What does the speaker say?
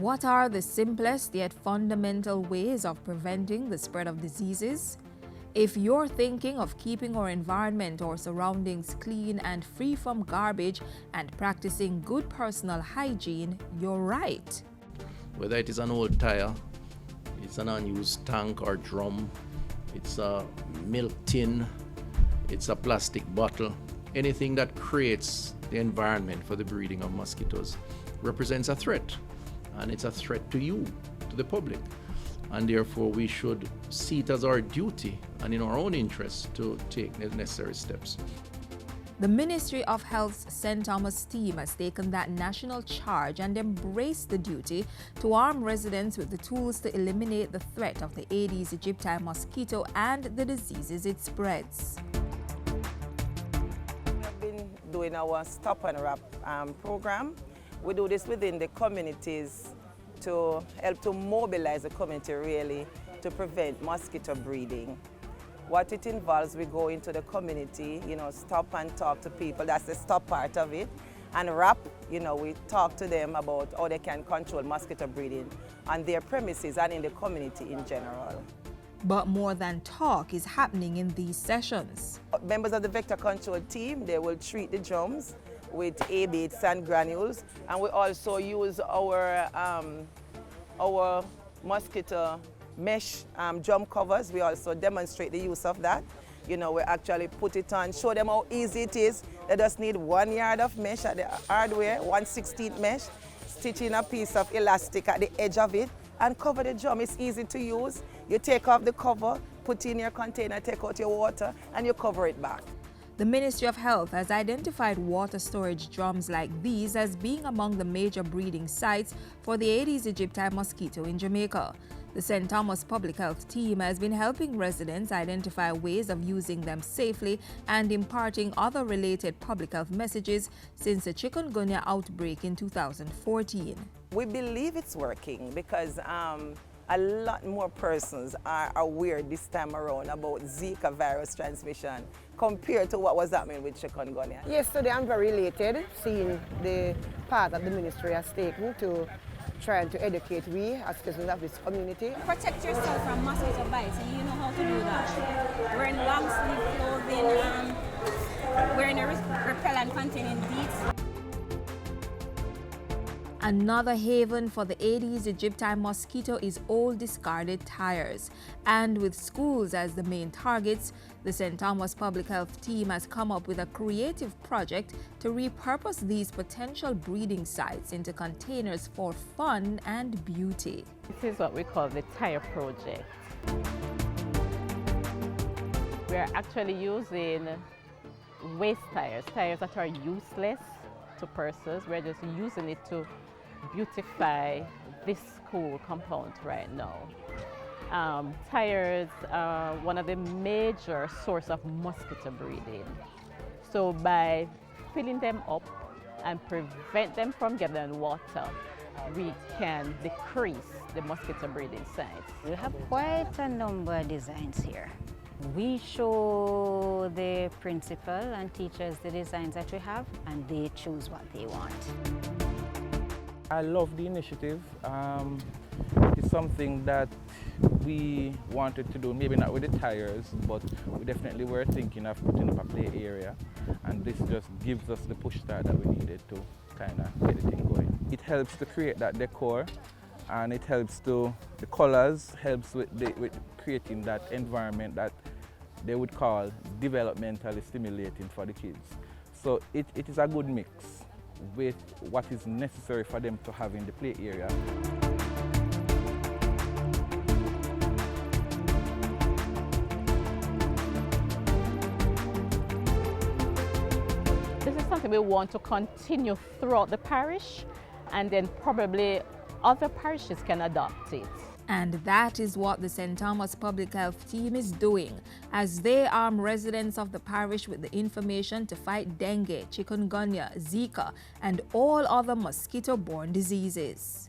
What are the simplest yet fundamental ways of preventing the spread of diseases? If you're thinking of keeping our environment or surroundings clean and free from garbage and practicing good personal hygiene, you're right. Whether it is an old tire, it's an unused tank or drum, it's a milk tin, it's a plastic bottle, anything that creates the environment for the breeding of mosquitoes represents a threat. And it's a threat to you, to the public. And therefore we should see it as our duty and in our own interest to take the necessary steps. The Ministry of Health's St. Thomas team has taken that national charge and embraced the duty to arm residents with the tools to eliminate the threat of the Aedes aegypti mosquito and the diseases it spreads. We have been doing our Stop and Wrap program. We do this within the communities to help to mobilize the community really to prevent mosquito breeding. What it involves, we go into the community, stop and talk to people. That's the stop part of it. And wrap, we talk to them about how they can control mosquito breeding on their premises and in the community in general. But more than talk is happening in these sessions. Members of the vector control team, they will treat the drums with A-baits and granules, and we also use our mosquito mesh drum covers. We also demonstrate the use of that. We actually put it on, show them how easy it is. They just need 1 yard of mesh at the hardware, 1/16 mesh, stitch in a piece of elastic at the edge of it, and cover the drum. It's easy to use. You take off the cover, put in your container, take out your water, and you cover it back. The Ministry of Health has identified water storage drums like these as being among the major breeding sites for the Aedes aegypti mosquito in Jamaica. The St. Thomas Public Health team has been helping residents identify ways of using them safely and imparting other related public health messages since the chikungunya outbreak in 2014. We believe it's working because a lot more persons are aware this time around about Zika virus transmission compared to what was happening with chikungunya. Yesterday I'm very elated seeing the part that the ministry has taken to trying to educate we as citizens of this community. Protect yourself from mosquito bites, and you know how to do that. Wearing long sleeve clothing, wearing a repellent containing DEET. Another haven for the Aedes aegypti mosquito is old discarded tires. And with schools as the main targets, the St. Thomas Public Health team has come up with a creative project to repurpose these potential breeding sites into containers for fun and beauty. This is what we call the tire project. We are actually using waste tires, tires that are useless to persons. We're just using it to beautify this school compound right now. Tires are one of the major sources of mosquito breeding. So by filling them up and prevent them from getting water, we can decrease the mosquito breeding sites. We have quite a number of designs here. We show the principal and teachers the designs that we have, and they choose what they want. I love the initiative. It's something that we wanted to do, maybe not with the tires, but we definitely were thinking of putting up a play area, and this just gives us the push start that we needed to kind of get the thing going. It helps to create that decor, and it helps to, the colors helps with creating that environment that they would call developmentally stimulating for the kids. So it is a good mix with what is necessary for them to have in the play area. This is something we want to continue throughout the parish, and then probably other parishes can adopt it. And that is what the St. Thomas Public Health team is doing as they arm residents of the parish with the information to fight dengue, chikungunya, Zika, and all other mosquito-borne diseases.